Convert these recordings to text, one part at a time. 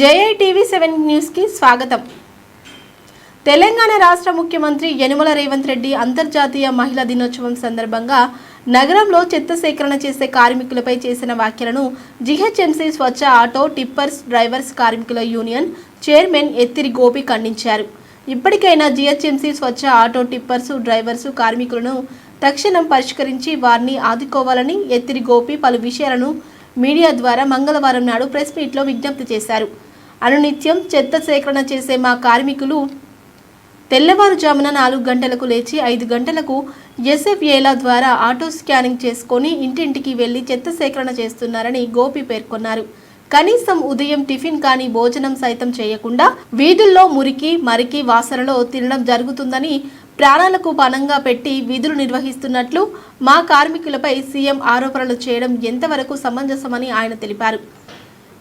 JITV7 news కి స్వాగతం. తెలంగాణ రాష్ట్ర ముఖ్యమంత్రి యనుమల రేవంత్ రెడ్డి అంతర్జాతీయ మహిళా దినోత్సవం సందర్భంగా నగరంలో చెత్త సేకరణ చేసే కార్మికులపై చేసిన వ్యాఖ్యలను GHMC స్వచ్ఛ ఆటో టిప్పర్స్ డ్రైవర్స్ కార్మికుల యూనియన్ చైర్మన్ ఎత్తిరి గోపి ఖండించారు. ఇప్పటికైనా GHMC స్వచ్ఛ ఆటో టిప్పర్స్ డ్రైవర్స్ కార్మికులను తక్షణం పరిష్కరించి వారిని ఆదుకోవాలని ఎత్తిరి గోపి పలు విషయాలను మీడియా ద్వారా మంగళవారం నాడు ప్రెస్ మీట్లో విజ్ఞప్తి చేశారు. అనునిత్యం చెత్త సేకరణ చేసే మా కార్మికులు తెల్లవారుజామున 4 గంటలకు లేచి 5 గంటలకు SFAల ద్వారా ఆటో స్కానింగ్ చేసుకొని ఇంటింటికి వెళ్లి చెత్త సేకరణ చేస్తున్నారని గోపి పేర్కొన్నారు. కనీసం ఉదయం టిఫిన్ కానీ భోజనం సైతం చేయకుండా వీధుల్లో మరికి వాసనలో తినడం జరుగుతుందని, ప్రాణాలకు పణంగా పెట్టి విధులు నిర్వహిస్తున్నట్లు మా కార్మికులపై సీఎం ఆరోపణలు చేయడం ఎంతవరకు సమంజసమని ఆయన తెలిపారు.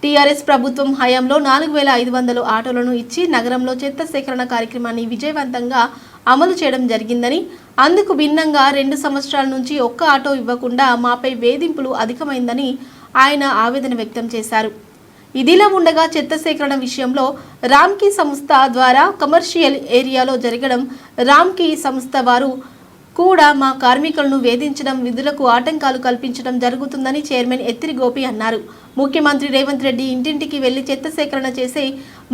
టీఆర్ఎస్ ప్రభుత్వం హయాంలో 4500 ఆటోలను ఇచ్చి నగరంలో చెత్త సేకరణ కార్యక్రమాన్ని విజయవంతంగా అమలు చేయడం జరిగిందని, అందుకు భిన్నంగా 2 సంవత్సరాల నుంచి ఒక్క ఆటో ఇవ్వకుండా మాపై వేధింపులు అధికమైందని ఆయన ఆవేదన వ్యక్తం చేశారు. ఇదిలా ఉండగా చెత్త సేకరణ విషయంలో రామ్కీ సంస్థ ద్వారా కమర్షియల్ ఏరియాలో జరగడం, రామ్కీ సంస్థ వారు కూడా మా కార్మికులను వేధించడం, విధులకు ఆటంకాలు కల్పించడం జరుగుతుందని చైర్మన్ ఎత్తిరి గోపి అన్నారు. ముఖ్యమంత్రి రేవంత్ రెడ్డి ఇంటింటికి వెళ్లి చెత్త సేకరణ చేసి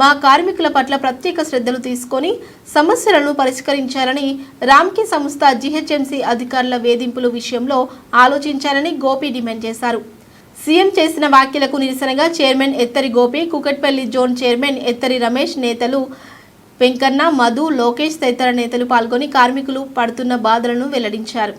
మా కార్మికుల పట్ల ప్రత్యేక శ్రద్ధలు తీసుకొని సమస్యలను పరిష్కరించాలని, రామ్కీ సంస్థ GHMC అధికారుల వేధింపుల విషయంలో ఆలోచించాలని గోపి డిమాండ్ చేశారు. సీఎం చేసిన వ్యాఖ్యలకు నిరసనగా chairman Ethari Gopi, Kukatpally zone chairman Ethari Ramesh, నేతలు వెంకన్న, మధు, లోకేష్ తదితర నేతలు పాల్గొని కార్మికులు పడుతున్న బాధలను వెల్లడించారు.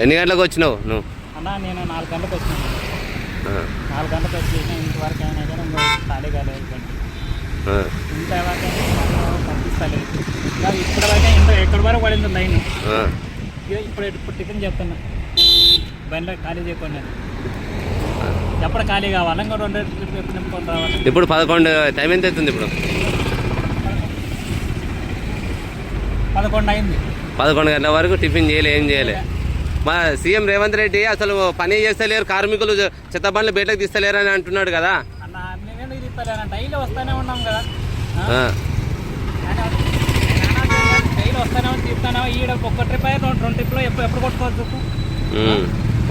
ఎన్ని గంటలకు వచ్చినావు నువ్వు? అన్నా నేను 4 గంటలకు వచ్చినాను. 4 గంటలకు వచ్చి ఇంతవరకు అయినా కానీ ఖాళీ కాలేదు. ఇంతవరకు పంపిస్తలేదు. ఇప్పటి వరకు ఎక్కడి వరకు పడింది లైన్. ఇప్పుడు టిఫిన్ చెప్తున్నా, బండిలో ఖాళీ చేయకుండా ఎప్పుడు ఖాళీ కావాలి, ఇంకా 2 నింపుకొని రావాలి. ఇప్పుడు 11 టైం ఎంత అవుతుంది? ఇప్పుడు 11 అయింది. 11 గంటల వరకు టిఫిన్ చేయలే, ఏం చేయలే. మా సీఎం రేవంత్ రెడ్డి అసలు పని చేస్తలేరు, కార్మికులు చెత్త బండ్లు బయటకు తీస్తలేరు అని అంటున్నాడు కదా. డైలీ వస్తూనే ఉన్నాం కదా, డైలీ వస్తూనే తీస్తానే. ఈడ ఒక ట్రిప్ అయ్యి 2 ట్రిప్లో ఎప్పుడు కొట్టుకోవచ్చు?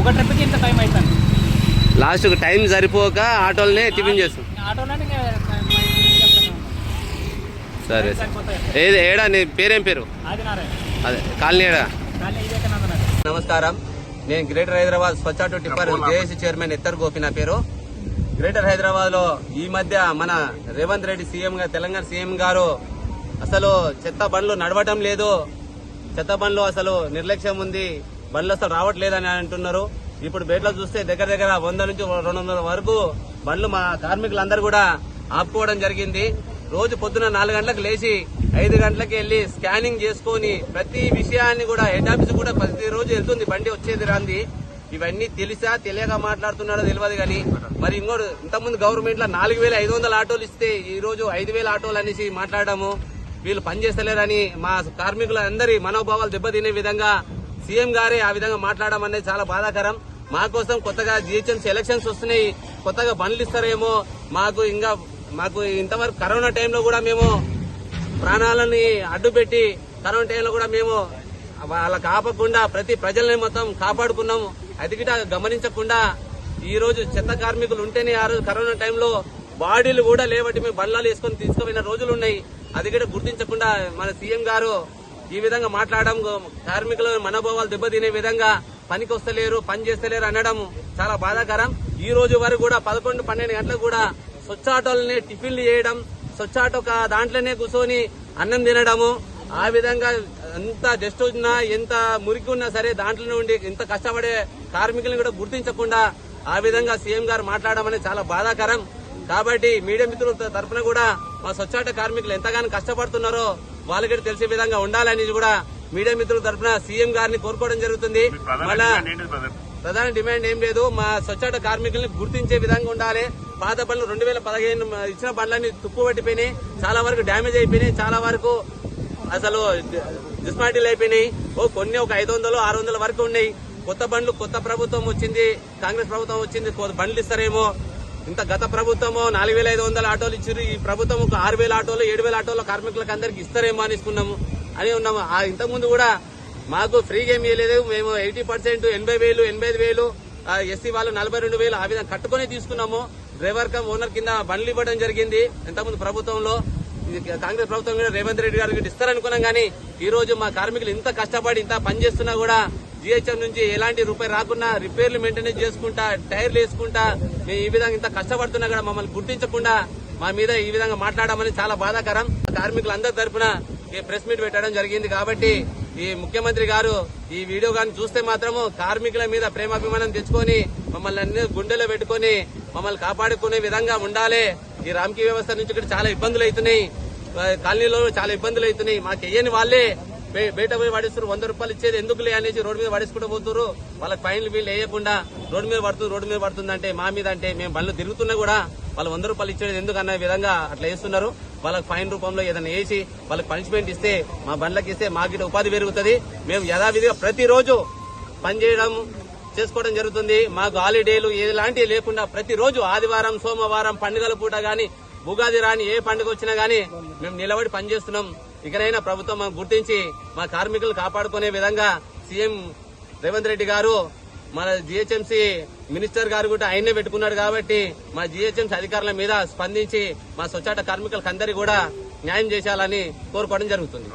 ఒక ట్రిప్కి ఇంత టైం అవుతుంది. లాస్ట్ టైం సరిపోక ఆటోలనే టిఫిన్ చేస్తాం. ఆటోలోనే సరే ఏది ఏడా? నీ పేరేం పేరు? అదే కాలనీ ఏడా? నమస్కారం, నేను గ్రేటర్ హైదరాబాద్ స్వచ్ఛ ఆటో టిప్పర్ JIC చైర్మన్ ఎత్తర్ గోపి నా పేరు. గ్రేటర్ హైదరాబాద్ లో ఈ మధ్య మన రేవంత్ రెడ్డి సీఎం గారు, తెలంగాణ సీఎం గారు అసలు చెత్త బండ్లు నడవటం లేదు, చెత్త బండ్లు అసలు నిర్లక్ష్యం ఉంది, బండ్లు అసలు రావట్లేదని అంటున్నారు. ఇప్పుడు బయటలో చూస్తే దగ్గర 100 నుంచి 200 వరకు బండ్లు మా కార్మికులందరూ కూడా ఆపుకోవడం జరిగింది. రోజు పొద్దున 4 గంటలకు లేచి 5 గంటలకు వెళ్లి స్కానింగ్ చేసుకుని ప్రతి విషయాన్ని కూడా హెడ్ ఆఫీస్ కూడా ప్రతిరోజు వెళ్తుంది, బండి వచ్చేది రాంది. ఇవన్నీ తెలియక మాట్లాడుతున్నాడో తెలియదు కానీ మరి ఇంకోటి ఇంతకుముందు గవర్నమెంట్ లో 4500 ఆటోలు ఇస్తే ఈ రోజు 5000 ఆటోలు అనేసి మాట్లాడము, వీళ్ళు పనిచేస్తలేరని మా కార్మికులందరి మనోభావాలు దెబ్బతినే విధంగా సీఎం గారే ఆ విధంగా మాట్లాడడం అనేది చాలా బాధాకరం. మా కోసం కొత్తగా GHMC ఎలక్షన్స్ వస్తున్నాయి, కొత్తగా బండ్లు ఇస్తారేమో, మాకు ఇంతవరకు కరోనా టైంలో కూడా మేము ప్రాణాలని అడ్డుపెట్టి కరోనా టైంలో కూడా మేము వాళ్ళకి ఆపకుండా ప్రతి ప్రజల్ని మొత్తం కాపాడుకున్నాము. అది గిట గమనించకుండా ఈ రోజు చెత్త కార్మికులు ఉంటేనే ఆ రోజు కరోనా టైంలో బాడీలు కూడా లేవట్టి మేము బళ్ళాలు వేసుకొని తీసుకుపోయిన రోజులు ఉన్నాయి. అది కూడా గుర్తించకుండా మన సీఎం గారు ఈ విధంగా మాట్లాడడం, కార్మికుల మనోభావాలు దెబ్బతినే విధంగా పనికి వస్తలేరు, పని చేస్తలేరు అనడం చాలా బాధాకరం. ఈ రోజు వరకు కూడా 11-12 గంటలకు కూడా స్వచ్ఛ ఆటోలని టిఫిన్లు చేయడం, స్వచ్ఛ ఆటో దాంట్లోనే కూర్చొని అన్నం తినడము, ఆ విధంగా ఎంత డస్ట్ ఉన్నా ఎంత మురికి ఉన్నా సరే దాంట్లో ఉండి ఇంత కష్టపడే కార్మికులను కూడా గుర్తించకుండా ఆ విధంగా సీఎం గారు మాట్లాడడం అనేది చాలా బాధాకరం. కాబట్టి మీడియా మిత్రుల తరఫున కూడా మా స్వచ్ఛాట కార్మికులు ఎంతగానో కష్టపడుతున్నారో వాళ్ళకి తెలిసే విధంగా ఉండాలని కూడా మీడియా మిత్రుల తరఫున సీఎం గారిని కోరుకోవడం జరుగుతుంది. మళ్ళా ప్రధాన డిమాండ్ ఏం లేదు, మా స్వచ్ఛాట కార్మికుల్ని గుర్తించే విధంగా ఉండాలి. పాత బండ్లు 2015 ఇచ్చిన బండ్లన్నీ తుప్పు పట్టిపోయినాయి, చాలా వరకు డ్యామేజ్ అయిపోయినాయి, చాలా వరకు అసలు డిస్మాంటిల్ అయిపోయినాయి. కొన్ని ఒక 500, 600 వరకు ఉన్నాయి. కొత్త బండ్లు కొత్త ప్రభుత్వం వచ్చింది, కాంగ్రెస్ ప్రభుత్వం వచ్చింది, బండ్లు ఇస్తారేమో. ఇంత గత ప్రభుత్వము 4500 ఆటోలు ఇచ్చారు, ఈ ప్రభుత్వం ఒక 6000 ఆటోలు 7000 ఆటోలు కార్మికులకు అందరికి ఇస్తారేమో అనుకున్నాము అని ఉన్నాము. ఇంతకుముందు కూడా మాకు ఫ్రీగా ఏమి ఇవ్వలేదు, మేము 80% 80,000 85,000 ఎస్సీ వాళ్ళు 42,000 ఆ విధంగా కట్టుకుని తీసుకున్నాము. డ్రైవర్ కమ్ ఓనర్ కింద బండ్లు ఇవ్వడం జరిగింది ఇంతకుముందు ప్రభుత్వంలో. కాంగ్రెస్ ప్రభుత్వం కూడా రేవంత్ రెడ్డి గారికి ఇస్తారనుకున్నాం, కానీ ఈ రోజు మా కార్మికులు ఇంత కష్టపడి ఇంత పనిచేస్తున్నా కూడా జీహెచ్ఎం నుంచి ఎలాంటి రూపాయి రాకుండా రిపేర్లు మెయింటెనెన్స్ చేసుకుంటా టైర్లు వేసుకుంటా మేము ఈ విధంగా ఇంత కష్టపడుతున్నా కూడా మమ్మల్ని గుర్తించకుండా మా మీద ఈ విధంగా మాట్లాడమని చాలా బాధాకరం. కార్మికులందరి తరఫున ఈ ప్రెస్ మీట్ పెట్టడం జరిగింది. కాబట్టి ఈ ముఖ్యమంత్రి గారు ఈ వీడియో కానీ చూస్తే మాత్రము కార్మికుల మీద ప్రేమాభిమానం తెచ్చుకొని మమ్మల్ని అన్ని గుండెలో పెట్టుకుని మమ్మల్ని కాపాడుకునే విధంగా ఉండాలి. ఈ రామ్కీ వ్యవస్థ నుంచి ఇక్కడ చాలా ఇబ్బందులు అవుతున్నాయి, కాలనీలో చాలా ఇబ్బందులు అవుతున్నాయి. మాకు వెయ్యని వాళ్ళే బయట పోయి పడిస్తారు, 100 రూపాయలు ఇచ్చేది ఎందుకులే అనేసి రోడ్డు మీద పడేసుకుంటూ పోతున్నారు. వాళ్ళకి ఫైన్లు వీళ్ళు వేయకుండా రోడ్డు మీద పడుతుందంటే మా మీద అంటే మేము బండ్లు తిరుగుతున్నా కూడా వాళ్ళు 100 రూపాయలు ఇచ్చేది ఎందుకు అన్న విధంగా అట్లా వేస్తున్నారు. వాళ్ళకి ఫైన్ రూపంలో ఏదైనా వేసి వాళ్ళకి పనిష్మెంట్ ఇస్తే మా బండ్లకి ఇస్తే మాకు ఉపాధి పెరుగుతుంది. మేము యథావిధిగా ప్రతిరోజు పనిచేయడం చేసుకోవడం జరుగుతుంది. మాకు హాలిడేలు ఎలాంటివి లేకుండా ప్రతిరోజు ఆదివారం సోమవారం పండుగల పూట గాని ఉగాది రాని ఏ పండుగ వచ్చినా గానీ మేము నిలబడి పనిచేస్తున్నాం. ఇకనైనా ప్రభుత్వం మాకు గుర్తించి మా కార్మికులు కాపాడుకునే విధంగా సీఎం రేవంత్ రెడ్డి గారు మన జీహెచ్ఎంసీ మినిస్టర్ గారు కూడా ఆయన్నే పెట్టుకున్నాడు. కాబట్టి మా జీహెచ్ఎంసీ అధికారుల మీద స్పందించి మా స్వచ్ఛాట కార్మికులకు అందరికీ కూడా న్యాయం చేయాలని కోరుకోవడం జరుగుతుంది.